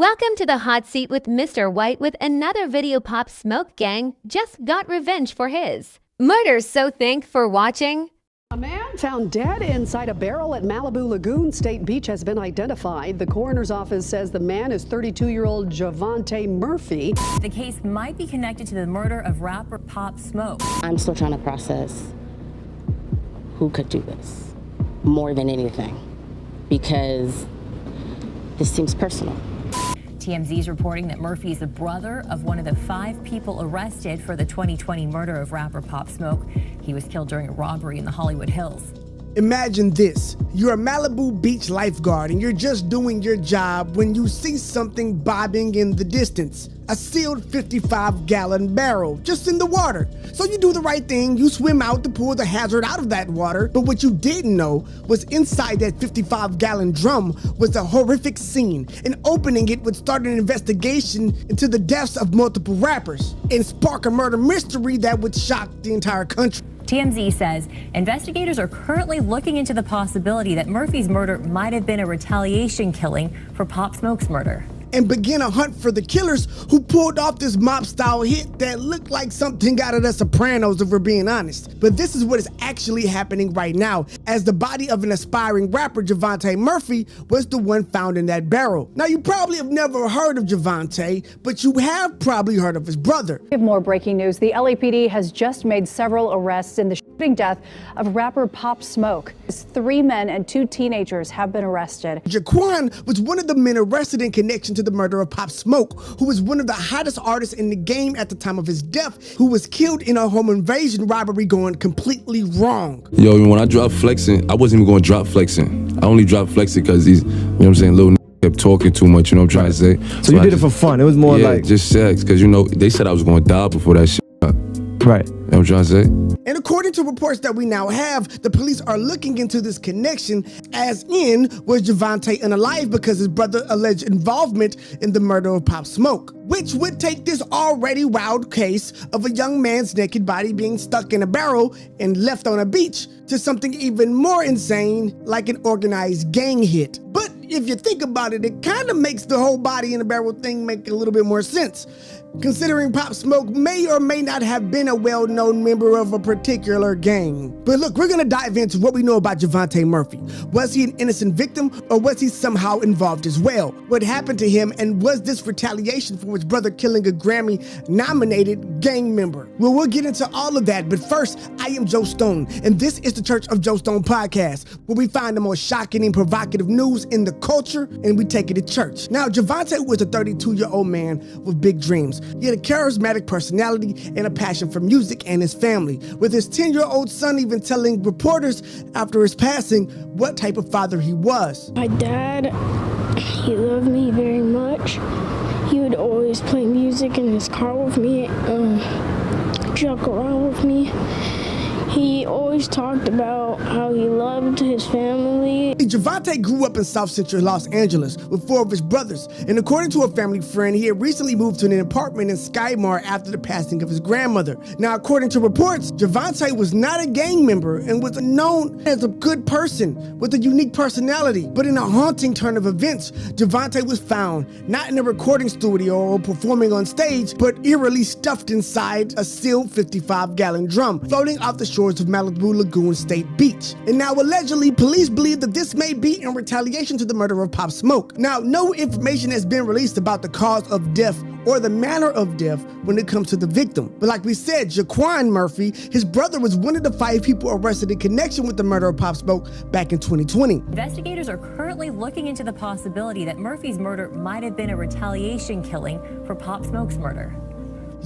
Welcome to the hot seat with Mr. White with another video. Pop Smoke gang just got revenge for his murder, so thank for watching. A man found dead inside a barrel at Malibu Lagoon State Beach has been identified. The coroner's office says the man is 32-year-old Javante Murphy. The case might be connected to the murder of rapper Pop Smoke. I'm still trying to process who could do this more than anything, because this seems personal. TMZ is reporting that Murphy is the brother of one of the 5 people arrested for the 2020 murder of rapper Pop Smoke. He was killed during a robbery in the Hollywood Hills. Imagine this. You're a Malibu Beach lifeguard and you're just doing your job when you see something bobbing in the distance. A sealed 55-gallon barrel just in the water. So you do the right thing, you swim out to pull the hazard out of that water, but what you didn't know was inside that 55-gallon drum was a horrific scene, and opening it would start an investigation into the deaths of multiple rappers and spark a murder mystery that would shock the entire country. TMZ says investigators are currently looking into the possibility that Murphy's murder might have been a retaliation killing for Pop Smoke's murder, and begin a hunt for the killers who pulled off this mob-style hit that looked like something out of The Sopranos, if we're being honest. But this is what is actually happening right now, as the body of an aspiring rapper, Javante Murphy, was the one found in that barrel. Now, you probably have never heard of Javante, but you have probably heard of his brother. We have more breaking news. The LAPD has just made several arrests in the shooting death of rapper Pop Smoke. 3 men and 2 teenagers have been arrested. Jaquan was one of the men arrested in connection to the murder of Pop Smoke, who was one of the hottest artists in the game at the time of his death, who was killed in a home invasion robbery going completely wrong. Yo, when I dropped flexing, I wasn't even going to drop flexing. I only dropped flexing because these, you know what I'm saying, little kept talking too much, you know what I'm trying to say. So you did it for fun. It was more like just sex, because you know they said I was going to die before that shit. Right. You know what I'm trying to say? And according to reports that we now have, the police are looking into this connection, as in, was Javante unalive because his brother alleged involvement in the murder of Pop Smoke, which would take this already wild case of a young man's naked body being stuck in a barrel and left on a beach to something even more insane, like an organized gang hit. But if you think about it, it kind of makes the whole body in a barrel thing make a little bit more sense, considering Pop Smoke may or may not have been a well-known member of a particular gang. But look, we're gonna dive into what we know about Javante Murphy. Was he an innocent victim, or was he somehow involved as well? What happened to him, and was this retaliation for his brother killing a Grammy-nominated gang member? Well, we'll get into all of that, but first, I am Joe Stone, and this is the Church of Joe Stone podcast, where we find the most shocking and provocative news in the culture, and we take it to church. Now, Javante was a 32-year-old man with big dreams. He had a charismatic personality and a passion for music and his family, with his 10-year-old son even telling reporters after his passing what type of father he was. My dad, he loved me very much. He would always play music in his car with me, joke around with me. He always talked about how he loved his family. Javante grew up in South Central Los Angeles with 4 of his brothers, and according to a family friend, he had recently moved to an apartment in Skymar after the passing of his grandmother. Now, according to reports, Javante was not a gang member and was known as a good person with a unique personality. But in a haunting turn of events, Javante was found not in a recording studio or performing on stage, but eerily stuffed inside a sealed 55-gallon drum floating off the shores of Malibu Lagoon State Beach. And now, allegedly, police believe that this may be in retaliation to the murder of Pop Smoke. Now, no information has been released about the cause of death or the manner of death when it comes to the victim. But like we said, Jaquan Murphy, his brother, was one of the 5 people arrested in connection with the murder of Pop Smoke back in 2020. Investigators are currently looking into the possibility that Murphy's murder might have been a retaliation killing for Pop Smoke's murder.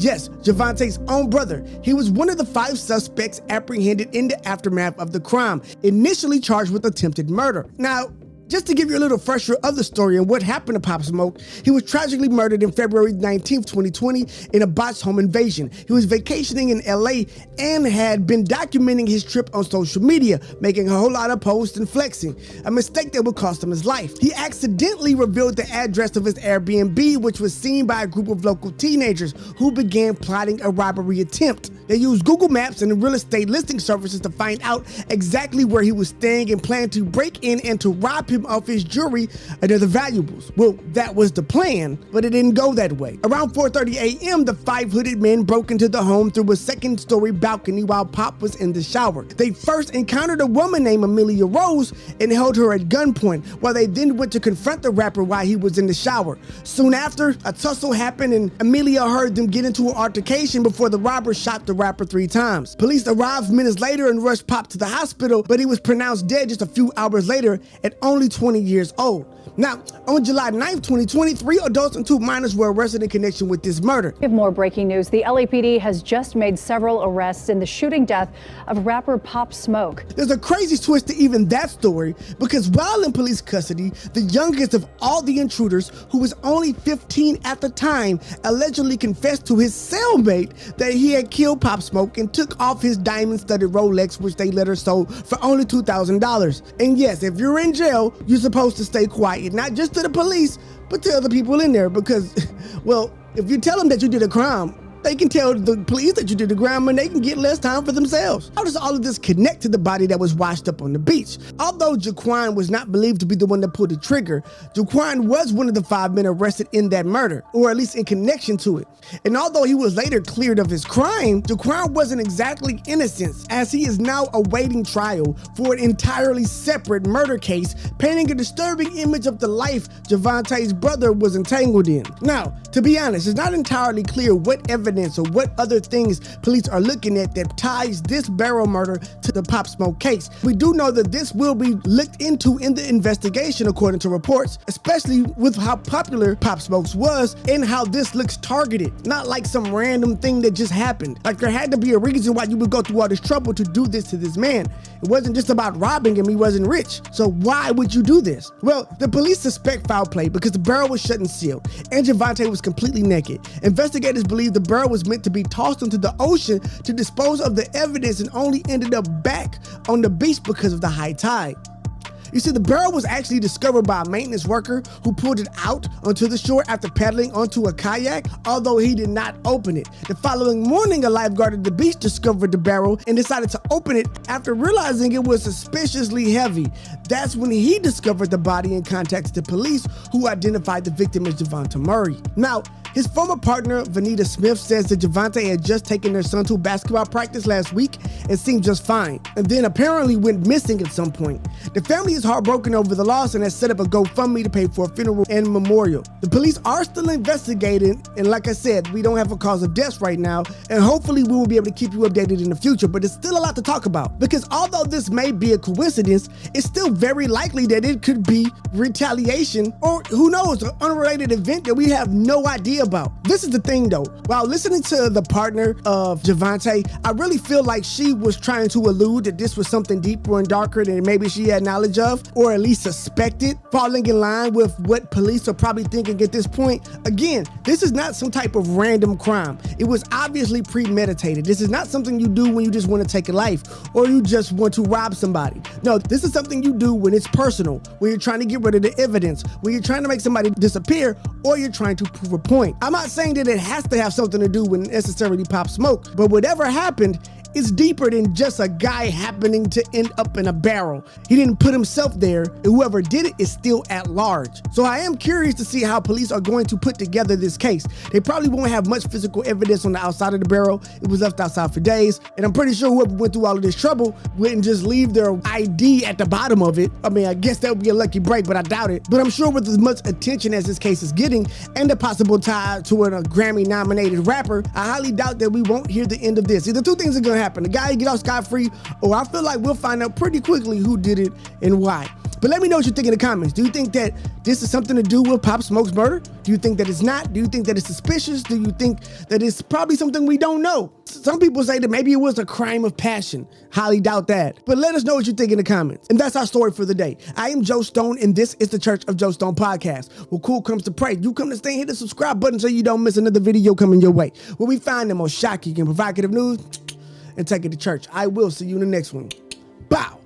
Yes, Javante's own brother. He was one of the 5 suspects apprehended in the aftermath of the crime, initially charged with attempted murder. Now, just to give you a little fresher of the story and what happened to Pop Smoke, he was tragically murdered in February 19th, 2020 in a botched home invasion. He was vacationing in LA and had been documenting his trip on social media, making a whole lot of posts and flexing, a mistake that would cost him his life. He accidentally revealed the address of his Airbnb, which was seen by a group of local teenagers who began plotting a robbery attempt. They used Google Maps and real estate listing services to find out exactly where he was staying and planned to break in and to rob him him of his jewelry and other valuables. Well, that was the plan, but it didn't go that way. Around 4:30 a.m., the 5 hooded men broke into the home through a second-story balcony while Pop was in the shower. They first encountered a woman named Amelia Rose and held her at gunpoint, while they then went to confront the rapper while he was in the shower. Soon after, a tussle happened and Amelia heard them get into an altercation before the robbers shot the rapper 3 times. Police arrived minutes later and rushed Pop to the hospital, but he was pronounced dead just a few hours later at only 20 years old. Now, on July 9th, 2020, 3 adults and 2 minors were arrested in connection with this murder. We have more breaking news. The LAPD has just made several arrests in the shooting death of rapper Pop Smoke. There's a crazy twist to even that story, because while in police custody, the youngest of all the intruders, who was only 15 at the time, allegedly confessed to his cellmate that he had killed Pop Smoke and took off his diamond-studded Rolex, which they later sold for only $2,000. And yes, if you're in jail, you're supposed to stay quiet, not just to the police, but to other people in there, because, well, if you tell them that you did a crime, they can tell the police that you did the crime and they can get less time for themselves. How does all of this connect to the body that was washed up on the beach? Although Jaquan was not believed to be the one that pulled the trigger, Jaquan was one of the 5 men arrested in that murder, or at least in connection to it. And although he was later cleared of his crime, Jaquan wasn't exactly innocent, as he is now awaiting trial for an entirely separate murder case, painting a disturbing image of the life Javante's brother was entangled in. Now, to be honest, it's not entirely clear what evidence or what other things police are looking at that ties this barrel murder to the Pop Smoke case. We do know that this will be looked into in the investigation according to reports, especially with how popular Pop Smoke was and how this looks targeted, not like some random thing that just happened. Like, there had to be a reason why you would go through all this trouble to do this to this man. It wasn't just about robbing him, he wasn't rich. So why would you do this? Well, the police suspect foul play because the barrel was shut and sealed and Javante was completely naked. Investigators believe the barrel was meant to be tossed into the ocean to dispose of the evidence and only ended up back on the beach because of the high tide. You see, the barrel was actually discovered by a maintenance worker who pulled it out onto the shore after paddling onto a kayak, although he did not open it. The following morning, a lifeguard at the beach discovered the barrel and decided to open it after realizing it was suspiciously heavy. That's when he discovered the body and contacted the police, who identified the victim as Javante Murray. Now, his former partner, Vanita Smith, says that Javante had just taken their son to basketball practice last week and seemed just fine, and then apparently went missing at some point. The family is heartbroken over the loss and has set up a GoFundMe to pay for a funeral and memorial. The police are still investigating, and like I said, we don't have a cause of death right now, and hopefully we will be able to keep you updated in the future, but it's still a lot to talk about, because although this may be a coincidence, it's still very likely that it could be retaliation, or who knows, an unrelated event that we have no idea about. This is the thing though, while listening to the partner of Javante, I really feel like she was trying to allude that this was something deeper and darker than maybe she had knowledge of, or at least suspected, falling in line with what police are probably thinking at this point. Again, this is not some type of random crime. It was obviously premeditated. This is not something you do when you just want to take a life or you just want to rob somebody. No, this is something you do when it's personal, when you're trying to get rid of the evidence, when you're trying to make somebody disappear, or you're trying to prove a point. I'm not saying that it has to have something to do with necessarily Pop Smoke, but whatever happened, it's deeper than just a guy happening to end up in a barrel. He didn't put himself there, and whoever did it is still at large. So I am curious to see how police are going to put together this case. They probably won't have much physical evidence on the outside of the barrel. It was left outside for days, and I'm pretty sure whoever went through all of this trouble wouldn't just leave their ID at the bottom of it. I mean, I guess that would be a lucky break, but I doubt it. But I'm sure with as much attention as this case is getting, and the possible tie to a Grammy-nominated rapper, I highly doubt that we won't hear the end of this. Either two things are gonna happen. The guy get off scot-free, or I feel like we'll find out pretty quickly who did it and why. But let me know what you think in the comments. Do you think that this is something to do with Pop Smoke's murder? Do you think that it's not? Do you think that it's suspicious? Do you think that it's probably something we don't know? Some people say that maybe it was a crime of passion. Highly doubt that. But let us know what you think in the comments. And that's our story for the day. I am Joe Stone, and this is the Church of Joe Stone podcast. Where cool comes to pray, you come to stay and hit the subscribe button so you don't miss another video coming your way, where we find the most shocking and provocative news and take it to church. I will see you in the next one. Bow.